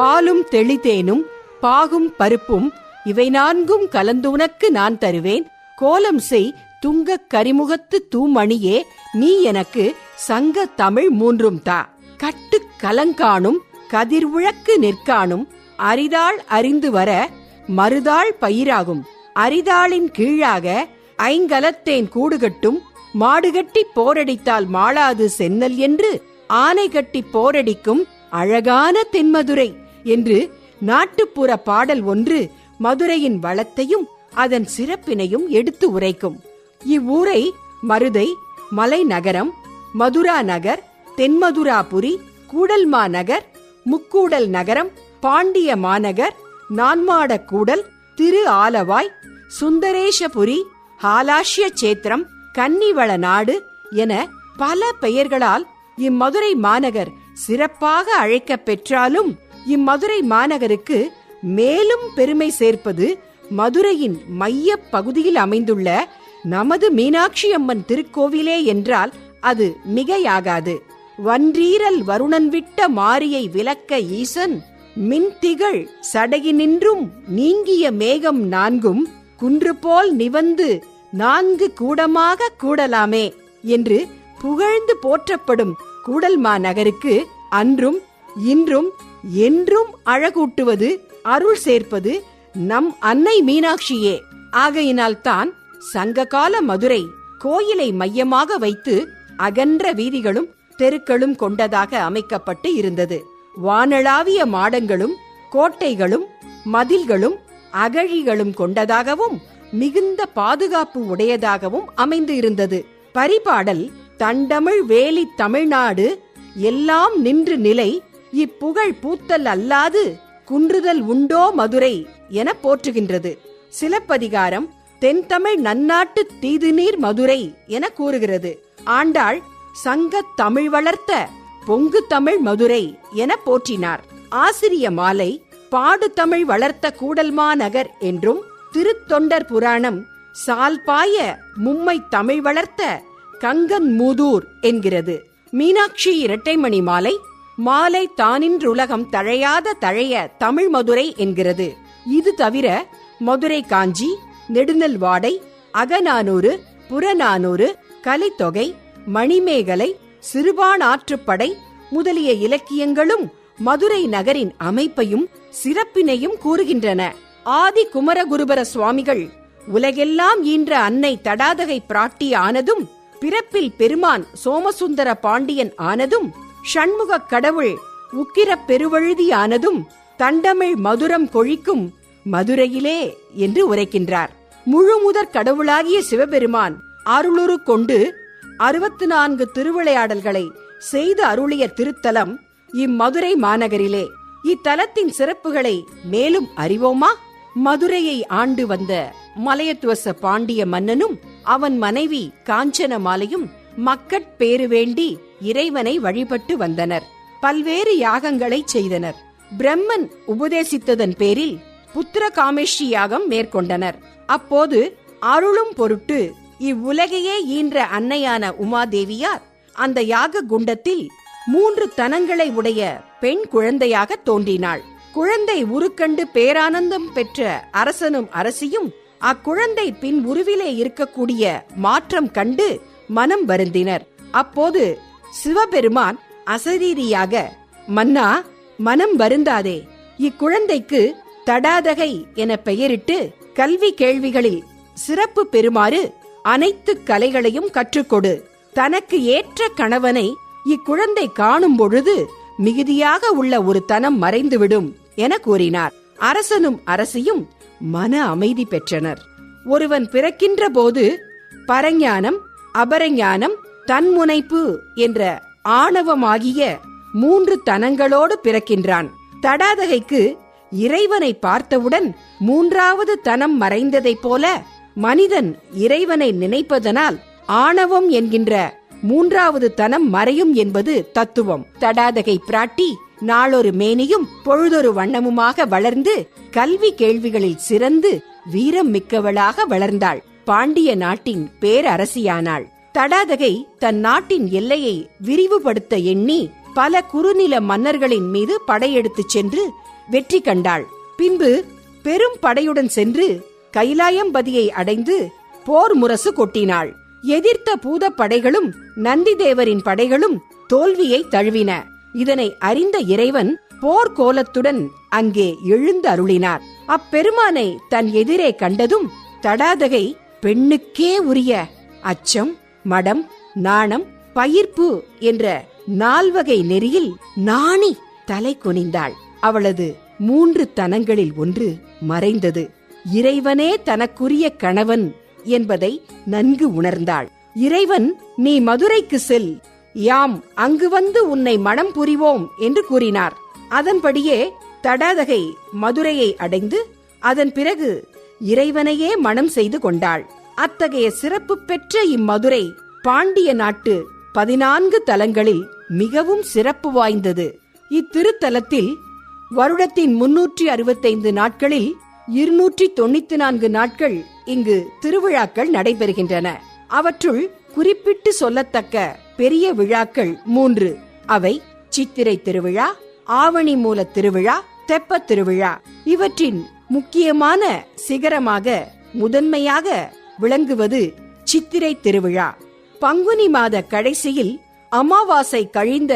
பாலும் தெளித்தேனும் பாகும் பருப்பும் இவை நான்கும் கலந்து உனக்கு நான் தருவேன். கோலம் செய் துங்கக் கரிமுகத்து தூமணியே, நீ எனக்கு சங்க தமிழ் மூன்றும் தா. கட்டு கலங்காணும் கதிர்விளக்கு நிற்காணும், அரிதாள் அறிந்து வர மறுதாள் பயிராகும். அரிதாளின் கீழாக ஐங்கலத்தேன் கூடுகட்டும், மாடுகட்டி போரடித்தால் மாளாது சென்னல் என்று ஆனை கட்டி போரடிக்கும் அழகான தென்மதுரை என்று நாட்டுப்புற பாடல் ஒன்று மதுரையின் வளத்தையும் அதன் சிறப்பினையும் எடுத்து உரைக்கும். இவ்வூரை மருதை, மலைநகரம், மதுரா நகர், தென்மதுராபுரி, கூடல்மா நகர், முக்கூடல் நகரம், பாண்டிய மாநகர், நான்மாட கூடல், திரு ஆலவாய், சுந்தரேஷபுரி, ஹாலாஷ்ய சேத்திரம், கன்னிவள நாடு என பல பெயர்களால் இம்மதுரை மாநகர் சிறப்பாக அழைக்க பெற்றாலும் இம்மதுரை மாநகருக்கு மேலும் பெருமை சேர்ப்பது மதுரையின் மைய பகுதியில் அமைந்துள்ள நமது மீனாட்சி அம்மன் திருக்கோவிலே என்றால் அது மிகையாகாது. வன்றீரல் வருணன் விட்ட மாரியை விளக்க ஈசன் மின்திகள் சடையினின்றும் நீங்கிய மேகம் நான்கும் குன்று போல் நிவந்து நான்கு கூடமாக கூடலாமே என்று புகழ்ந்து போற்றப்படும் கூடல்மா நகருக்கு அன்றும் இன்றும் என்றும் அழகூட்டுவது அருள் சேர்ப்பது நம் அன்னை மீனாட்சியே. ஆகையினால்தான் சங்ககால மதுரை கோயிலை மையமாக வைத்து அகன்ற வீதிகளும் தெருக்களும் கொண்டதாக அமைக்கப்பட்டு இருந்தது. வானளாவிய மாடங்களும் கோட்டைகளும் மதில்களும் அகழிகளும் கொண்டதாகவும் மிகுந்த பாதுகாப்பு உடையதாகவும் அமைந்து இருந்தது. பரிபாடல் தண்டமிழ் வேலி தமிழ்நாடு எல்லாம் நின்று நிலை, இப்புகழ் பூத்தல் அல்லாது குன்றுதல் உண்டோ மதுரை என போற்றுகின்றது. சிலப்பதிகாரம் தென்தமிழ் நன்னாட்டு தீதுநீர் மதுரை என கூறுகிறது. ஆண்டாள் சங்கத் தமிழ் வளர்த்த பொங்கு தமிழ் மதுரை என போற்றினார். ஆசிரிய மாலை பாடு தமிழ் வளர்த்த கூடல்மா நகர் என்றும், திருத்தொண்டர் புராணம் சால்பாய மும்மை தமிழ் வளர்த்த கங்கன் மூதூர் என்கிறது. மீனாட்சி இரட்டைமணி மாலை மாலை தானின்றுலகம் தழையாத தழைய தமிழ் மதுரை என்கிறது. இது தவிர மதுரை காஞ்சி, நெடுநல்வாடை, அகநானூறு, புறநானூறு, கலித்தொகை, மணிமேகலை, சிறுபானாற்றுப்படை முதலிய இலக்கியங்களும் மதுரை நகரின் அமைப்பையும் சிறப்பினையும் கூறுகின்றன. ஆதி குமரகுருபர சுவாமிகள் உலகெல்லாம் ஈன்ற அன்னை தடாதகை பிராட்டி ஆனதும், பிறப்பில் பெருமான் சோமசுந்தர பாண்டியன் ஆனதும், ஷண்முக கடவுள் உக்கிர பெருவழுதி ஆனதும் தண்டமிழ் மதுரம் கொழிக்கும் மதுரையிலே என்று உரைக்கின்றார். முழுமுதற் கடவுளாகிய சிவபெருமான் அருளுரு கொண்டு 64 திருவிளையாடல்களை செய்து அருளிய திருத்தலம் இம்மதுரை மாநகரிலே. இத்தலத்தின் சிறப்புகளை மேலும் அறிவோமா? மதுரையை ஆண்டு வந்த மலையத்துவச பாண்டிய மன்னனும் அவன் மனைவி காஞ்சனமாலையும் மக்கட்பேறு வேண்டி இறைவனை வழிபட்டு வந்தனர். பல்வேறு யாகங்களை செய்தனர். பிரம்மன் உபதேசித்ததன் பேரில் புத்திர காமேஷ்டி யாகம் மேற்கொண்டனர். அப்போது அருளும் பொருட்டு இவ்வுலகையே ஈன்ற அன்னையான உமாதேவியார் அந்த யாக குண்டத்தில் 3 தனங்களை உடைய பெண் குழந்தையாக தோன்றினாள். குழந்தை உருக்கண்டு பேரானந்தம் பெற்ற அரசனும் அரசியும் அக்குழந்தை பின் உருவிலே இருக்கக்கூடிய மாற்றம் கண்டு மனம் வருந்தினர். அப்போது சிவபெருமான் அசரீரியாக, மன்னா, மனம் வருந்தாதே, இக்குழந்தைக்கு தடாதகை என பெயரிட்டு கல்வி கேள்விகளில் சிறப்பு பெறுமாறு அனைத்து கலைகளையும் கற்றுக்கொடு. தனக்கு ஏற்ற கணவனை இக்குழந்தை காணும் பொழுது மிகுதியாக உள்ள ஒரு தனம் மறைந்துவிடும் என கூறினார். அரசனும் அரசியும் மன அமைதி பெற்றனர். ஒருவன் பிறக்கின்ற போது பரஞானம், அபரஞானம், தன்முனைப்பு என்ற ஆணவமாகிய 3 தனங்களோடு பிறக்கின்றான். தடாதகைக்கு இறைவனை பார்த்தவுடன் 3வது தனம் மறைந்ததைப் போல மனிதன் இறைவனை நினைப்பதனால் ஆணவம் என்கின்ற 3வது தனம் மறையும் என்பது தத்துவம். தடாதகை பிராட்டி நாளொரு மேனியும் பொழுதொரு வண்ணமுமாக வளர்ந்து கல்வி கேள்விகளில் சிறந்து வீரம் மிக்கவளாக வளர்ந்தாள். பாண்டிய நாட்டின் பேரரசியானாள். தடாதகை தன் நாட்டின் எல்லையை விரிவுபடுத்த எண்ணி பல குறுநில மன்னர்களின் மீது படையெடுத்துச் சென்று வெற்றி கண்டாள். பின்பு பெரும் படையுடன் சென்று கைலாயம்பதியை அடைந்து போர் முரசு கொட்டினாள். எதிர்த்த பூத படைகளும் நந்திதேவரின் படைகளும் தோல்வியை தழுவின. இதனை அறிந்த இறைவன் போர்க்கோலத்துடன் அங்கே எழுந்து அருளினார். அப்பெருமானை தன் எதிரே கண்டதும் தடாதகை பெண்ணுக்கே உரிய அச்சம், மடம், நாணம், பயிர்ப்பு என்ற 4 வகை நெறியில் நாணி தலை குனிந்தாள். அவளது 3 தனங்களில் ஒன்று மறைந்தது. இறைவனே தனக்குரிய கணவன் என்பதை நன்கு உணர்ந்தாள். இறைவன், நீ மதுரைக்கு செல், யாம் அங்கு வந்து உன்னை மணம் புரிவோம் என்று கூறினார். அதன்படியே தடாதகை மதுரையை அடைந்து அதன் பிறகு இறைவனையே மணம் செய்து கொண்டாள். அத்தகைய சிறப்பு பெற்ற இம்மதுரை பாண்டிய நாட்டு 14 தலங்களில் மிகவும் சிறப்பு வாய்ந்தது. இத்திருத்தலத்தில் வருடத்தின் 365 நாட்களில் 294 நாட்கள் இங்கு திருவிழாக்கள் நடைபெறுகின்றன. அவற்றுள் குறிப்பிட்டு சொல்லத்தக்க பெரிய விழாக்கள் 3. அவை சித்திரை திருவிழா, ஆவணி மூல திருவிழா, தெப்பத் திருவிழா. இவற்றின் முக்கியமான சிகரமாக முதன்மையாக விளங்குவது சித்திரை திருவிழா. பங்குனி மாத கடைசியில் அமாவாசை கழிந்த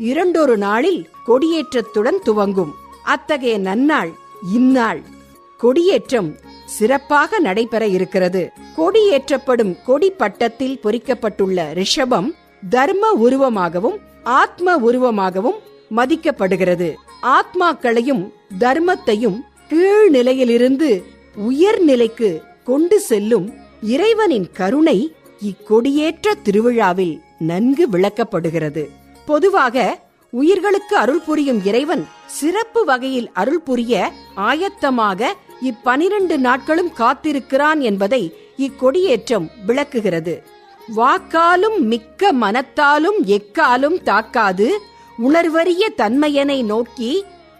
2 நாளில் கொடியேற்றத்துடன் துவங்கும். அத்தகைய நன்னாள் இந்நாள். கொடியேற்றம் சிறப்பாக நடைபெற இருக்கிறது. கொடியேற்றப்படும் கொடி பட்டத்தில் பொறிக்கப்பட்டுள்ள ரிஷபம் தர்ம உருவமாகவும் ஆத்ம உருவமாகவும் மதிக்கப்படுகிறது. ஆத்மாக்களையும் தர்மத்தையும் கீழ் நிலையிலிருந்து உயர் நிலைக்கு கொண்டு செல்லும் இறைவனின் கருணை இக்கொடியேற்ற திருவிழாவில் நன்கு விளக்கப்படுகிறது. பொதுவாக உயிர்களுக்கு அருள் புரியும் இறைவன் சிறப்பு வகையில் அருள் புரிய ஆயத்தமாக 12 நாட்களும் காத்திருக்கிறான் என்பதை இக்கொடியேற்றம் விளக்குகிறது. வாக்காலும் மிக்க மனத்தாலும் எக்காலும் தாக்காது உணர்வறிய தன்மையனை நோக்கி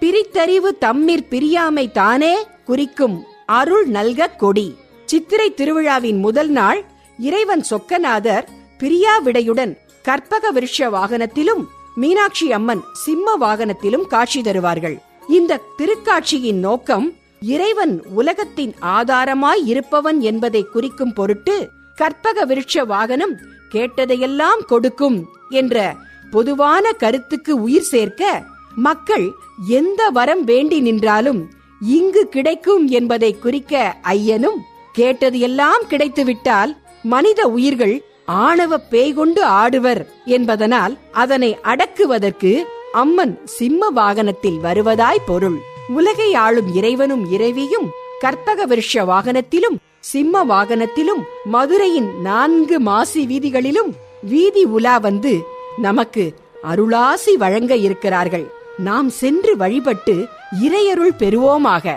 பிரித்தறிவு தம்மிற் பிரியாமை தானே குறிக்கும் அருள் நல்க கொடி. சித்திரை திருவிழாவின் முதல் நாள் இறைவன் சொக்கநாதர் பிரியாவிடையுடன் கற்பக விருட்ச வாகனத்திலும் மீனாட்சி அம்மன் சிம்ம வாகனத்திலும் காட்சி தருவார்கள். இந்த திருக்காட்சியின் நோக்கம் இறைவன் உலகத்தின் ஆதாரமாய் இருப்பவன் என்பதை குறிக்கும் பொருட்டு கற்பக விருட்ச வாகனம் கேட்டதையெல்லாம் கொடுக்கும் என்ற பொதுவான கருத்துக்கு உயிர் சேர்க்க, மக்கள் எந்த வரம் வேண்டி நின்றாலும் இங்கு கிடைக்கும் என்பதை குறிக்க ஐயனும், கேட்டது எல்லாம் கிடைத்துவிட்டால் மனித உயிர்கள் ஆணவ பேய் கொண்டு ஆடுவர் என்பதனால் அதனை அடக்குவதற்கு அம்மன் சிம்ம வாகனத்தில் வருவதாய் பொருள். உலகை ஆளும் இறைவனும் இறைவியும் கற்பக விருட்ச வாகனத்திலும் சிம்ம வாகனத்திலும் மதுரையின் 4 மாசி வீதிகளிலும் வீதி உலா வந்து நமக்கு அருளாசி வழங்க இருக்கிறார்கள். நாம் சென்று வழிபட்டு இறையருள் பெறுவோமாக.